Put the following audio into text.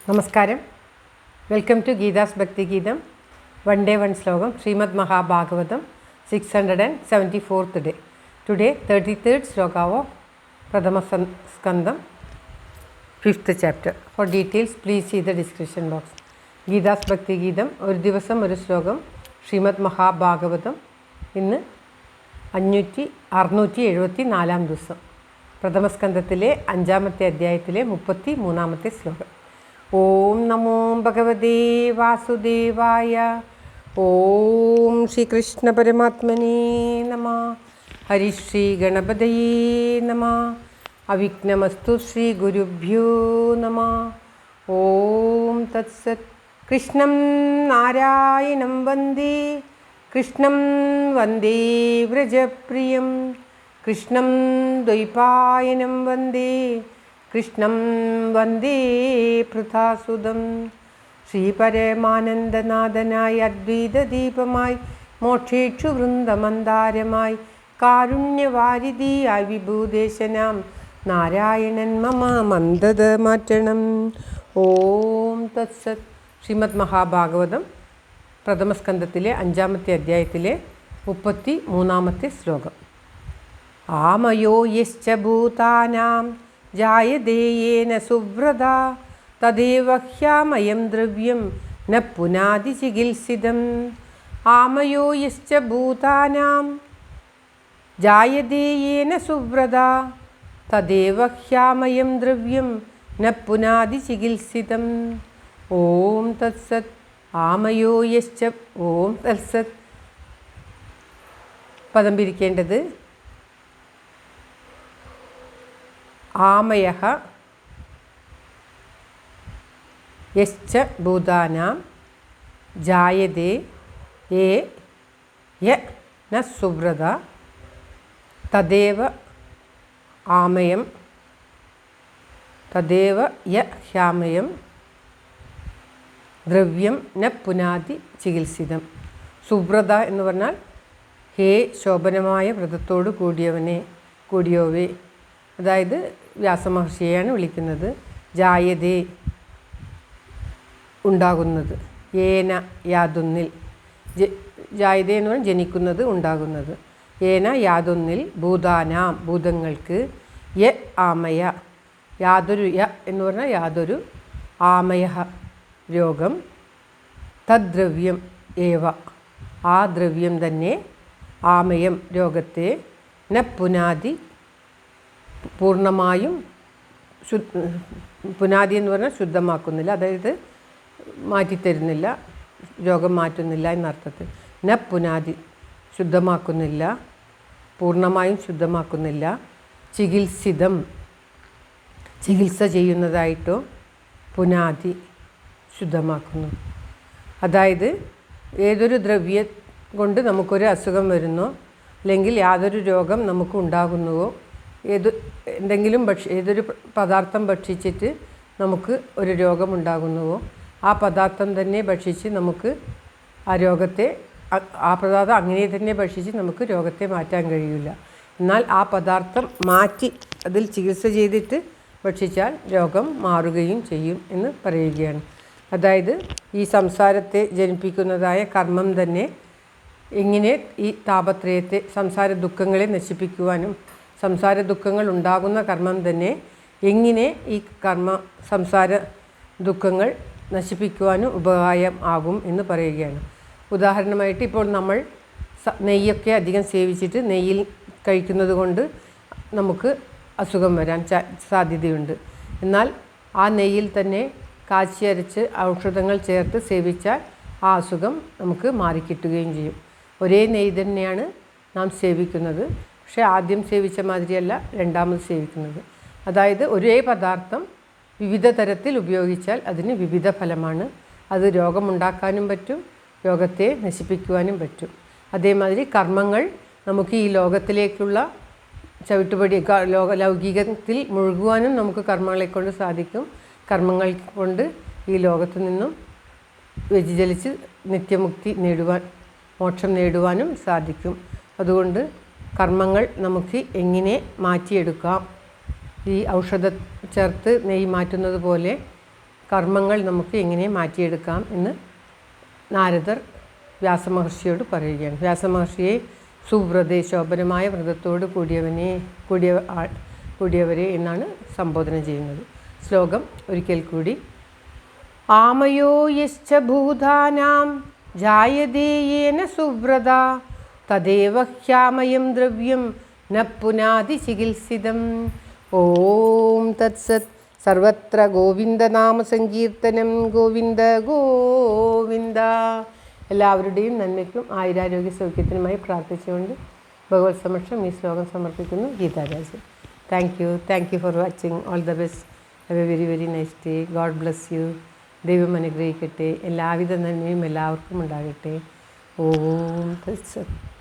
നമസ്കാരം. Welcome to Geetha's ഭക്തി ഗീതം. വൺ ഡേ വൺ ശ്ലോകം. Shrimad Mahabhagavatam 674th day. Today 33rd shloka of പ്രഥമ സ്കന്ധം 5th chapter. For details please see the description box. Geetha's ഭക്തി ഗീതം, ഒരു ദിവസം ഒരു ശ്ലോകം. ശ്രീമദ് മഹാഭാഗവതം. ഇന്ന് 674 ദിവസം. പ്രഥമ സ്കന്ധത്തിലെ 5ാമത്തെ അധ്യായത്തിലെ 33ാമത്തെ ശ്ലോകം. ഓം നമോ ഭഗവതേ വാസുദേവായ. ഓം ശ്രീകൃഷ്ണ പരമാത്മനേ നമഃ. ഹരിശ്രീ ഗണപതയേ നമഃ. അവിഘ്നമസ്തു ശ്രീ ഗുരുഭ്യോ നമഃ. ഓം തത്സത്. കൃഷ്ണം നാരായണം വന്ദേ, കൃഷ്ണം വന്ദേ വ്രജപ്രിയം, കൃഷ്ണം ദ്വൈപായനം വന്ദേ, കൃഷ്ണം വന്ദേ പൃഥാസുതം. ശ്രീപരമാനന്ദനാഥനായി അദ്വൈതദീപമായി, മോക്ഷേക്ഷു വൃന്ദമന്ദാരമായി, കാരുണ്യവാരിധിയായി വിഭൂദേശനാം നാരായണൻ മമ മന്ദത മാറ്റണം. ഓം തത്സത്. ശ്രീമദ് മഹാഭാഗവതം പ്രഥമസ്കന്ധത്തിലെ 5ാമത്തെ അധ്യായത്തിലെ 33ാമത്തെ ശ്ലോകം. ആമയോ യശ്ച ഭൂതാനാം ജായതേ യേന സുവ്രതാ തദേവ ഹ്യാമയം ദ്രവ്യം ന പുനാതി ചികിത്സിതം. ആമയോ യശ്ച ഭൂതാനാം ജായതേ യേന സുവ്രതാ തദേവ ഹ്യാമയം ദ്രവ്യം ന പുനാതി ചികിത്സിതം. ഓം തത്സത്. ആമയോ യശ്ച. ഓം തത്സത്. പദം പിരിക്കേണ്ടത് ആമയഃ യശ്ച ഭൂതാനാം ജായതേ യേ യ ന സുവ്രത തദേവ ആമയം തദേവ യ ഹ്യാമയം ദ്രവ്യം ന പുനാതി ചികിത്സിതം. സുവ്രത എന്ന് പറഞ്ഞാൽ ഹേ ശോഭനമായ വ്രതത്തോട് കൂടിയോവേ, അതായത് വ്യാസമഹർഷിയെയാണ് വിളിക്കുന്നത്. ജായതേ ഉണ്ടാകുന്നത്, ഏന യാതൊന്നിൽ. ജായതേ എന്ന് പറഞ്ഞാൽ ജനിക്കുന്നത്, ഉണ്ടാകുന്നത്. ഏന യാതൊന്നിൽ, ഭൂതാനാം ഭൂതങ്ങൾക്ക്, യ ആമയ യാതൊരു, യ എന്ന് പറഞ്ഞാൽ യാതൊരു, ആമയ രോഗം, തദ്ദ്രവ്യം ഏവ ആ ദ്രവ്യം തന്നെ, ആമയം രോഗത്തെ, ന പുനാതി പൂർണ്ണമായും പുനാതി എന്ന് പറഞ്ഞാൽ ശുദ്ധമാക്കുന്നില്ല, അതായത് മാറ്റിത്തരുന്നില്ല, രോഗം മാറ്റുന്നില്ല എന്നർത്ഥത്തിൽ. ന പുനാതി ശുദ്ധമാക്കുന്നില്ല, പൂർണ്ണമായും ശുദ്ധമാക്കുന്നില്ല. ചികിത്സിതം ചികിത്സ ചെയ്യുന്നതായിട്ടോ, പുനാതി ശുദ്ധമാക്കുന്നു. അതായത് ഏതൊരു ദ്രവ്യം കൊണ്ട് നമുക്കൊരു അസുഖം വരുന്നോ, അല്ലെങ്കിൽ യാതൊരു രോഗം നമുക്ക് ഉണ്ടാകുന്നുവോ, ഏതൊരു പദാർത്ഥം ഭക്ഷിച്ചിട്ട് നമുക്ക് ഒരു രോഗമുണ്ടാകുന്നുവോ, ആ പദാർത്ഥം തന്നെ ഭക്ഷിച്ച് നമുക്ക് ആ രോഗത്തെ, ആ പദാർത്ഥം അങ്ങനെ തന്നെ ഭക്ഷിച്ച് നമുക്ക് രോഗത്തെ മാറ്റാൻ കഴിയില്ല. എന്നാൽ ആ പദാർത്ഥം മാറ്റി അതിൽ ചികിത്സ ചെയ്തിട്ട് ഭക്ഷിച്ചാൽ രോഗം മാറുകയും ചെയ്യും എന്ന് പറയുകയാണ്. അതായത് ഈ സംസാരത്തെ ജനിപ്പിക്കുന്നതായ കർമ്മം തന്നെ എങ്ങനെ ഈ താപത്രയത്തെ, സംസാര ദുഃഖങ്ങളെ നശിപ്പിക്കുവാനും, സംസാര ദുഃഖങ്ങൾ ഉണ്ടാകുന്ന കർമ്മം തന്നെ എങ്ങനെ ഈ സംസാര ദുഃഖങ്ങൾ നശിപ്പിക്കുവാനും ഉപകാരം ആകും എന്ന് പറയുകയാണ്. ഉദാഹരണമായിട്ട് ഇപ്പോൾ നമ്മൾ നെയ്യൊക്കെ അധികം സേവിച്ചിട്ട് നെയ്യിൽ കഴിക്കുന്നത് കൊണ്ട് നമുക്ക് അസുഖം വരാൻ സാധ്യതയുണ്ട്. എന്നാൽ ആ നെയ്യിൽ തന്നെ കാച്ചി അരച്ച് ഔഷധങ്ങൾ ചേർത്ത് സേവിച്ചാൽ ആ അസുഖം നമുക്ക് മാറിക്കിട്ടുകയും ചെയ്യും. ഒരേ നെയ്യ് തന്നെയാണ് നാം സേവിക്കുന്നത്, പക്ഷേ ആദ്യം സേവിച്ച മാതിരിയല്ല രണ്ടാമത് സേവിക്കുന്നത്. അതായത് ഒരേ പദാർത്ഥം വിവിധ തരത്തിൽ ഉപയോഗിച്ചാൽ അതിന് വിവിധ ഫലമാണ്. അത് രോഗമുണ്ടാക്കാനും പറ്റും, രോഗത്തെ നശിപ്പിക്കുവാനും പറ്റും. അതേമാതിരി കർമ്മങ്ങൾ നമുക്ക് ഈ ലോകത്തിലേക്കുള്ള ചവിട്ടുപടി, ലൗകികത്തിൽ മുഴുകുവാനും നമുക്ക് കർമ്മങ്ങളെ കൊണ്ട് സാധിക്കും. കർമ്മങ്ങൾ കൊണ്ട് ഈ ലോകത്തു നിന്നും വ്യതിചലിച്ച് നിത്യമുക്തി നേടുവാൻ, മോക്ഷം നേടുവാനും സാധിക്കും. അതുകൊണ്ട് കർമ്മങ്ങൾ നമുക്ക് എങ്ങനെ മാറ്റിയെടുക്കാം, ഈ ഔഷധം ചേർത്ത് നെയ്യ് മാറ്റുന്നത് പോലെ കർമ്മങ്ങൾ നമുക്ക് എങ്ങനെ മാറ്റിയെടുക്കാം എന്ന് നാരദർ വ്യാസമഹർഷിയോട് പറയുകയാണ്. വ്യാസമഹർഷിയെ സുവ്രതേ, ശോഭനമായ വ്രതത്തോട് കൂടിയവരെ എന്നാണ് സംബോധന ചെയ്യുന്നത്. ശ്ലോകം ഒരിക്കൽ കൂടി. ആമയോ യശ്ച ഭൂതാനാം ജായതേ യേന സുവ്രത തദേവ ഹ്യാമയം ദ്രവ്യം ന പുനാതി ചികിത്സിതം. ഓം തത്സത്. സർവത്ര ഗോവിന്ദനാമ സങ്കീർത്തനം. ഗോവിന്ദ ഗോവിന്ദ. എല്ലാവരുടെയും നന്മയ്ക്കും ആയുരാരോഗ്യ സൗഖ്യത്തിനുമായി പ്രാർത്ഥിച്ചുകൊണ്ട് ഭഗവത് സമക്ഷം ഈ ശ്ലോകം സമർപ്പിക്കുന്നു. Geetha Rajan. Thank you for watching. All the best. Have A very very nice day. God bless you. ദൈവം അനുഗ്രഹിക്കട്ടെ. എല്ലാവിധ നന്മയും എല്ലാവർക്കും ഉണ്ടാകട്ടെ. ഓം തത്സത്.